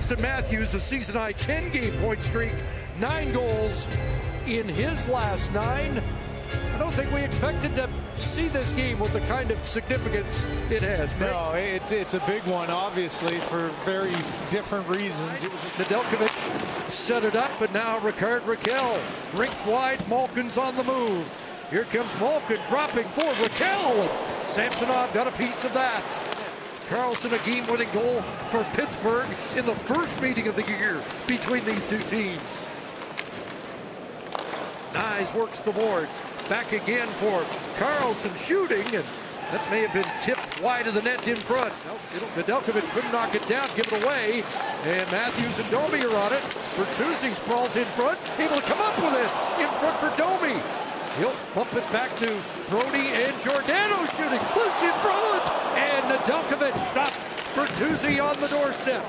Auston Matthews, a season-high 10-game point streak, 9 goals in his last 9. I don't think we expected to see this game with the kind of significance it has. No, it's a big one, obviously, for very different reasons. Nedeljkovic set it up, but now Rickard Rakell. Rink wide, Malkin's on the move. Here comes Malkin dropping for Rakell. Samsonov got a piece of that. Karlsson, a game-winning goal for Pittsburgh in the first meeting of the year between these two teams. Nyes works the boards. Back again for Karlsson shooting, and that may have been tipped wide of the net in front. Nedeljkovic couldn't knock it down, give it away, and Matthews and Domi are on it. Bertuzzi sprawls in front, able to come up with it in front for Domi. He'll bump it back to Brody, and Giordano shooting, loose in front, and Nedeljkovic stopped Bertuzzi on the doorstep.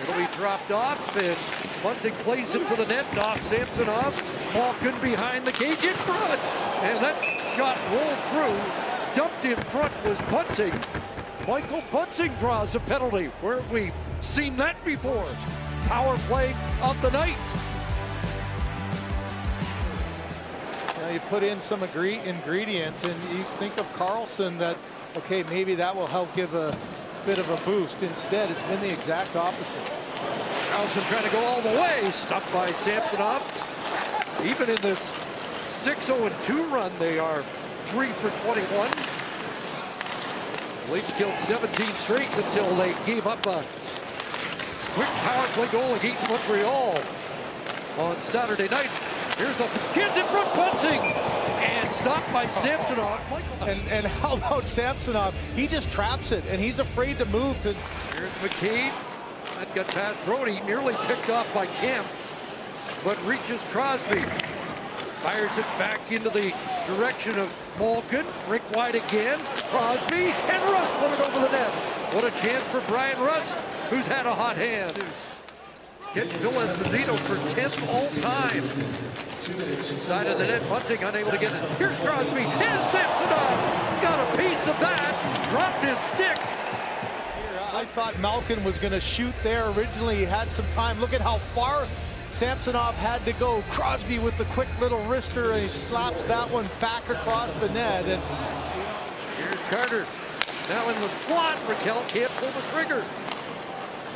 It'll be dropped off, and Bunting plays it to the net. Off Samsonov. Malkin behind the cage in front. And that shot rolled through. Dumped in front was Bunting. Michael Bunting draws a penalty. Where have we seen that before? Power play of the night. Now you put in some ingredients, and you think of Karlsson that, okay, maybe that will help give a bit of a boost. Instead, it's been the exact opposite. Karlsson trying to go all the way, stopped by Samsonov. Even in this 6-0-2 run, they are 3 for 21. Leafs killed 17 straight until they gave up a quick power play goal against Montreal on Saturday night. Here's a kids in front, Bunting, and stopped by Samsonov. And how about Samsonov? He just traps it, and he's afraid to move. Here's McCabe. That got past Brody, nearly picked off by Kemp, but reaches Crosby. Fires it back into the direction of Malkin. Rink wide again. Crosby, and Rust put it over the net. What a chance for Brian Rust, who's had a hot hand. Gets Phil Esposito for 10th all time. Side of the net, Bunting unable to get it. Here's Crosby, and Samsonov got a piece of that. Dropped his stick. I thought Malkin was going to shoot there. Originally, he had some time. Look at how far Samsonov had to go. Crosby with the quick little wrister, and he slaps that one back across the net. And here's Carter. Now in the slot. Rakell can't pull the trigger.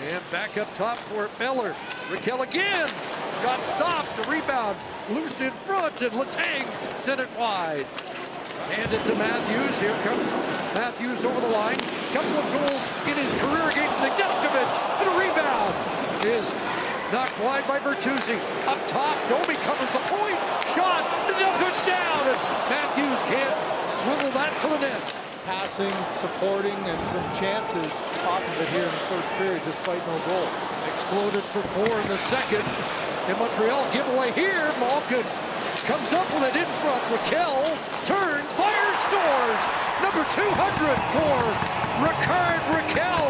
And back up top for Miller. Rakell again. Shot stopped. The rebound. Loose in front, and Letang sent it wide. Hand it to Matthews. Here comes Matthews over the line. Couple of goals in his career against Nedeljkovic. And a rebound is knocked wide by Bertuzzi. Up top, Domi covers the point. Shot. Nedeljkovic down. And Matthews can't swivel that to the net. Passing, supporting, and some chances off of it here in the first period, despite no goal. Exploded for 4 in the second. And Montreal giveaway here. Malkin comes up with it in front. Rakell turns, fires, scores. Number 200 for Rickard Rakell.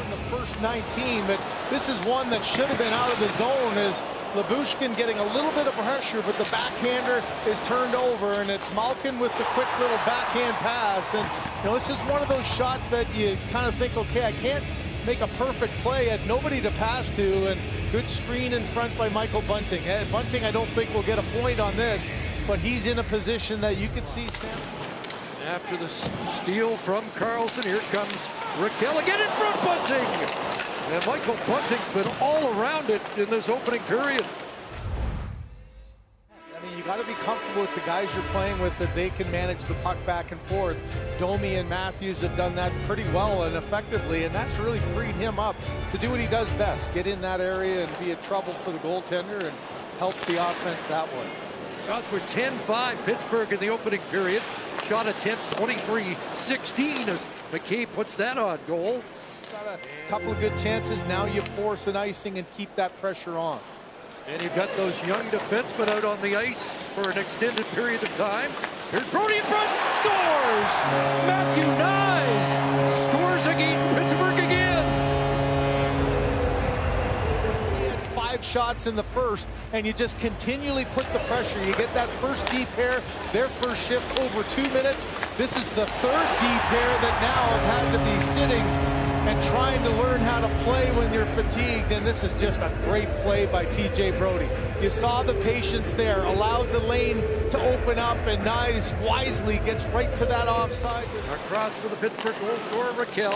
In the first 19, but this is one that should have been out of the zone. Is Lyubushkin getting a little bit of pressure, but the backhander is turned over, and it's Malkin with the quick little backhand pass. And you know, this is one of those shots that you kind of think, okay, I can't make a perfect play, had nobody to pass to, and good screen in front by Michael Bunting. Bunting, I don't think will get a point on this, but he's in a position that you could see Sam. After the steal from Karlsson, here comes Rakell again in front, Bunting. And Michael Bunting's been all around it in this opening period. I mean, you got to be comfortable with the guys you're playing with, that they can manage the puck back and forth. Domi and Matthews have done that pretty well and effectively, and that's really freed him up to do what he does best, get in that area and be a trouble for the goaltender and help the offense that way. Shots were 10-5 Pittsburgh in the opening period. Shot attempts 23-16 as McCabe puts that on goal. Got a couple of good chances. Now you force an icing and keep that pressure on. And you've got those young defensemen out on the ice for an extended period of time. Here's Brody in front, scores! Matthew Nyes scores against Pittsburgh again. He had 5 5 shots in the first, and you just continually put the pressure. You get that first D pair, their first shift over 2 minutes. This is the third D pair that now have had to be sitting and trying to learn how to play when you're fatigued, and this is just a great play by T.J. Brodie. You saw the patience there, allowed the lane to open up, and Nyes wisely gets right to that offside. Across for the Pittsburgh goal scorer, Raquel.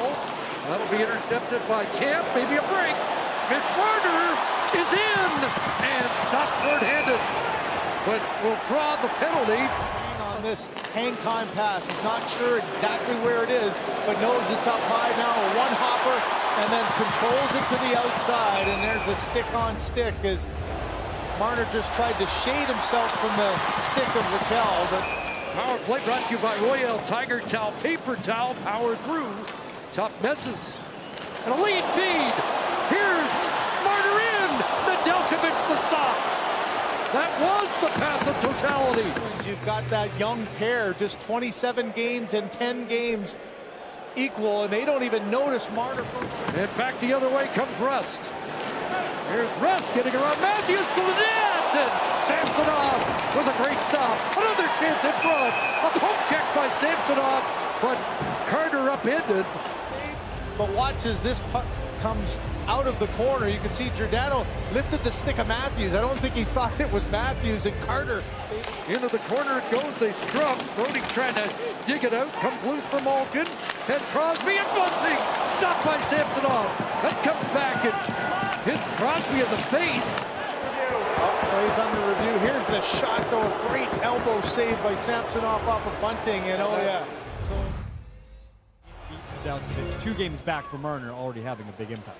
That'll be intercepted by Camp, maybe a break. Mitch Marner is in and stopped short-handed, but will draw the penalty. On this hang time pass, he's not sure exactly where it is, but knows it's up high now. A one-hopper, and then controls it to the outside, and there's a stick-on-stick as Marner just tried to shade himself from the stick of Raquel. But power play brought to you by Royale Tiger Towel. Paper towel powered through tough messes. And a lead feed. Here's Marner in. Nedeljkovic the stop. That was the path of totality. You've got that young pair, just 27 games and 10 games equal, and they don't even notice Marner. And back the other way comes Rust. Here's Rust getting around Matthews to the net, and Samsonov with a great stop. Another chance in front. A poke check by Samsonov, but Carter upended. But watch as this puck comes out of the corner. You can see Giordano lifted the stick of Matthews. I don't think he thought it was Matthews, and Carter. Into the corner it goes. They scrum. Brodie trying to dig it out. Comes loose for Malkin. And Crosby and Bunting. Stopped by Samsonov. That comes back and hits Crosby in the face. Plays under review. Here's the shot, though. A great elbow save by Samsonov off of Bunting. And oh yeah. So 2 games back for Marner, already having a big impact.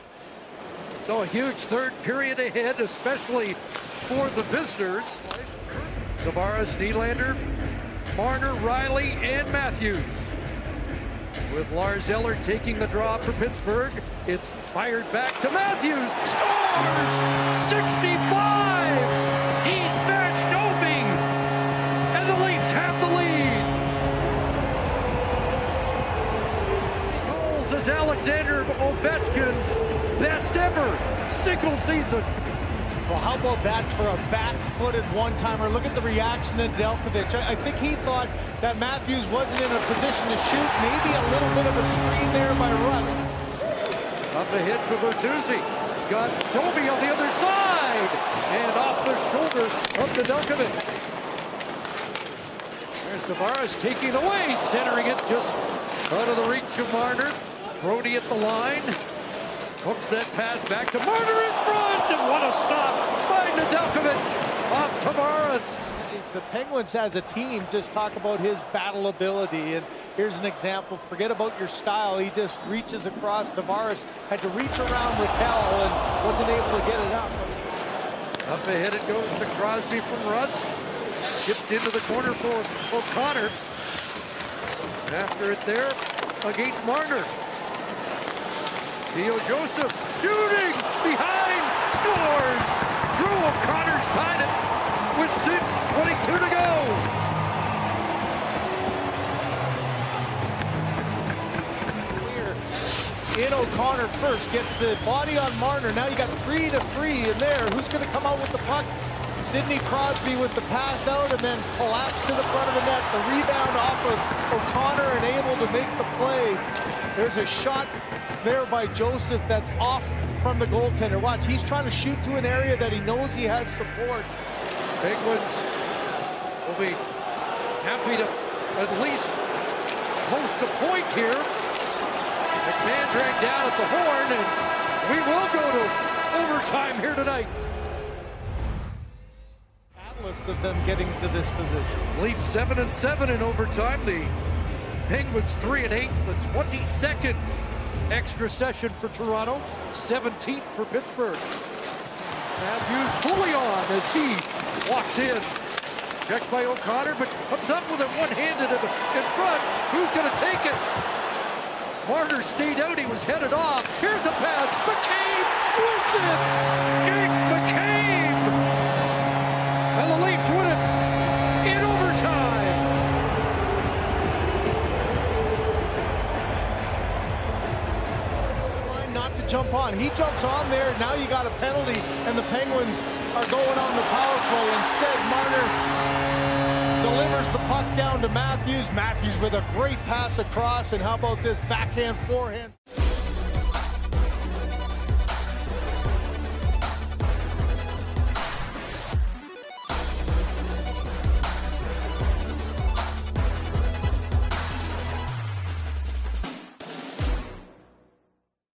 So a huge third period ahead, especially for the visitors. Tavares, Nylander, Marner, Riley, and Matthews. With Lars Eller taking the draw for Pittsburgh, it's fired back to Matthews. Scores! 65! He's matched Ovi! And the Leafs have the lead. Goals is Alexander Ovechkin's best ever single season. Well, how about that for a back-footed one-timer? Look at the reaction of Nedeljkovic. I think he thought that Matthews wasn't in a position to shoot. Maybe a little bit of a screen there by Rust. Up ahead for Bertuzzi. Got Doby on the other side. And off the shoulder of Nedeljkovic. There's Tavares taking away, centering it just out of the reach of Marner. Brodie at the line. Hooks that pass back to Marner in front, and what a stop by Nedeljkovic off Tavares. The Penguins as a team just talk about his battle ability, and here's an example. Forget about your style. He just reaches across. Tavares had to reach around Raquel and wasn't able to get it up. Up ahead it goes to Crosby from Rust. Shipped into the corner for O'Connor. After it there against Marner. Theo Joseph shooting behind, scores. Drew O'Connor's tied it with 6:22 to go. In O'Connor first, gets the body on Marner. Now you got 3-3 in there. Who's going to come out with the puck? Sidney Crosby with the pass out and then collapse to the front of the net. The rebound off of O'Connor and able to make the play. There's a shot there by Joseph that's off from the goaltender. Watch, he's trying to shoot to an area that he knows he has support. Penguins will be happy to at least post a point here. McMahon dragged down at the horn, and we will go to overtime here tonight. Catalyst of them getting to this position. Leafs 7-7 in overtime. The Penguins 3-8. The 22nd extra session for Toronto, 17th for Pittsburgh. Matthews fully on as he walks in. Checked by O'Connor, but comes up with it one-handed in front. Who's going to take it? Marner stayed out. He was headed off. Here's a pass. McCabe wins it. Jake McCabe. And the Leafs win it in overtime. Not to jump on. He jumps on there. Now you got a penalty, and the Penguins are going on the power play. Instead, Marner delivers the puck down to Matthews. Matthews with a great pass across, and how about this backhand forehand?